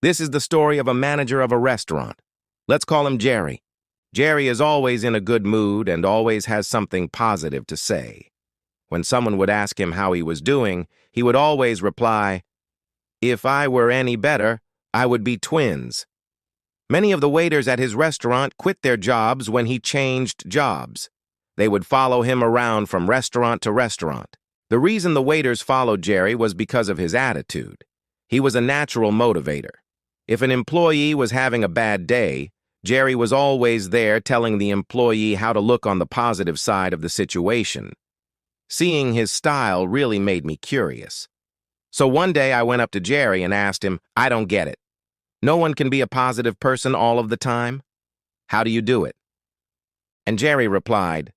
This is the story of a manager of a restaurant. Let's call him Jerry. Jerry is always in a good mood and always has something positive to say. When someone would ask him how he was doing, he would always reply, "If I were any better, I would be twins." Many of the waiters at his restaurant quit their jobs when he changed jobs. They would follow him around from restaurant to restaurant. The reason the waiters followed Jerry was because of his attitude. He was a natural motivator. If an employee was having a bad day, Jerry was always there telling the employee how to look on the positive side of the situation. Seeing his style really made me curious. So one day I went up to Jerry and asked him, "I don't get it. No one can be a positive person all of the time. How do you do it?" And Jerry replied,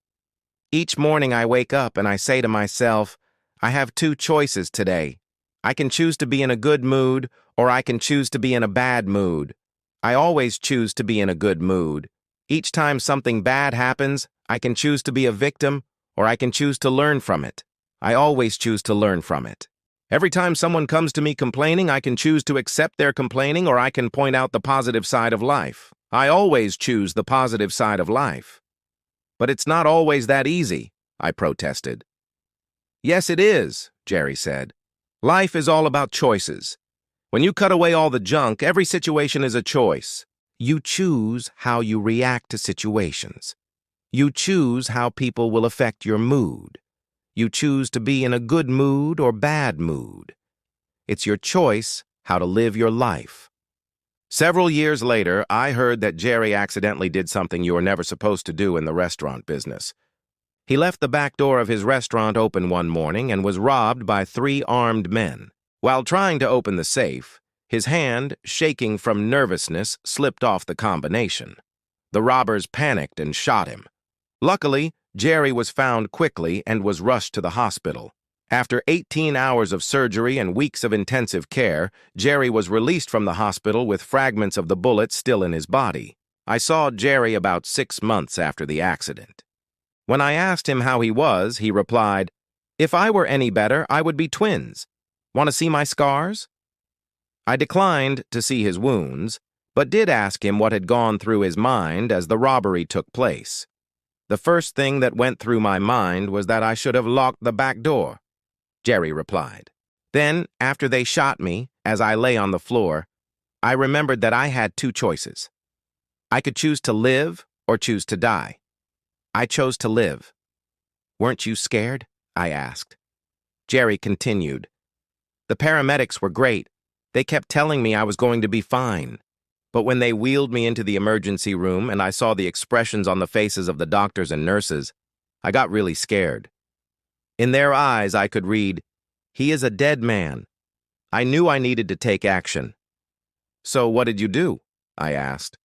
"Each morning I wake up and I say to myself, I have two choices today. I can choose to be in a good mood or I can choose to be in a bad mood. I always choose to be in a good mood. Each time something bad happens, I can choose to be a victim or I can choose to learn from it. I always choose to learn from it. Every time someone comes to me complaining, I can choose to accept their complaining or I can point out the positive side of life. I always choose the positive side of life." "But it's not always that easy," I protested. "Yes, it is," Jerry said. "Life is all about choices. When you cut away all the junk, every situation is a choice. You choose how you react to situations. You choose how people will affect your mood. You choose to be in a good mood or bad mood. It's your choice how to live your life." Several years later, I heard that Jerry accidentally did something you are never supposed to do in the restaurant business. He left the back door of his restaurant open one morning and was robbed by 3 armed men. While trying to open the safe, his hand, shaking from nervousness, slipped off the combination. The robbers panicked and shot him. Luckily, Jerry was found quickly and was rushed to the hospital. After 18 hours of surgery and weeks of intensive care, Jerry was released from the hospital with fragments of the bullet still in his body. I saw Jerry about 6 months after the accident. When I asked him how he was, he replied, "If I were any better, I would be twins. Want to see my scars?" I declined to see his wounds, but did ask him what had gone through his mind as the robbery took place. "The first thing that went through my mind was that I should have locked the back door," Jerry replied. "Then, after they shot me, as I lay on the floor, I remembered that I had 2 choices. I could choose to live or choose to die. I chose to live." "Weren't you scared?" I asked. Jerry continued, "The paramedics were great. They kept telling me I was going to be fine. But when they wheeled me into the emergency room and I saw the expressions on the faces of the doctors and nurses, I got really scared. In their eyes, I could read, 'He is a dead man.' I knew I needed to take action." "So what did you do?" I asked.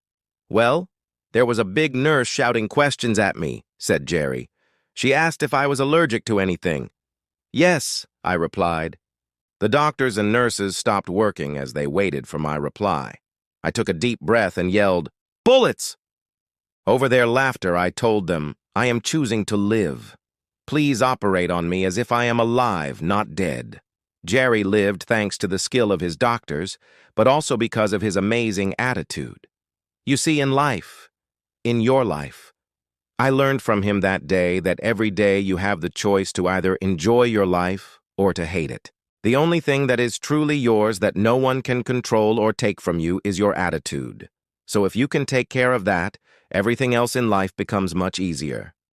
"Well, there was a big nurse shouting questions at me," said Jerry. "She asked if I was allergic to anything." "Yes," I replied. The doctors and nurses stopped working as they waited for my reply. I took a deep breath and yelled, "Bullets!" Over their laughter, I told them, "I am choosing to live. Please operate on me as if I am alive, not dead." Jerry lived thanks to the skill of his doctors, but also because of his amazing attitude. You see, in life, in your life, I learned from him that day that every day you have the choice to either enjoy your life or to hate it. The only thing that is truly yours that no one can control or take from you is your attitude. So if you can take care of that, everything else in life becomes much easier.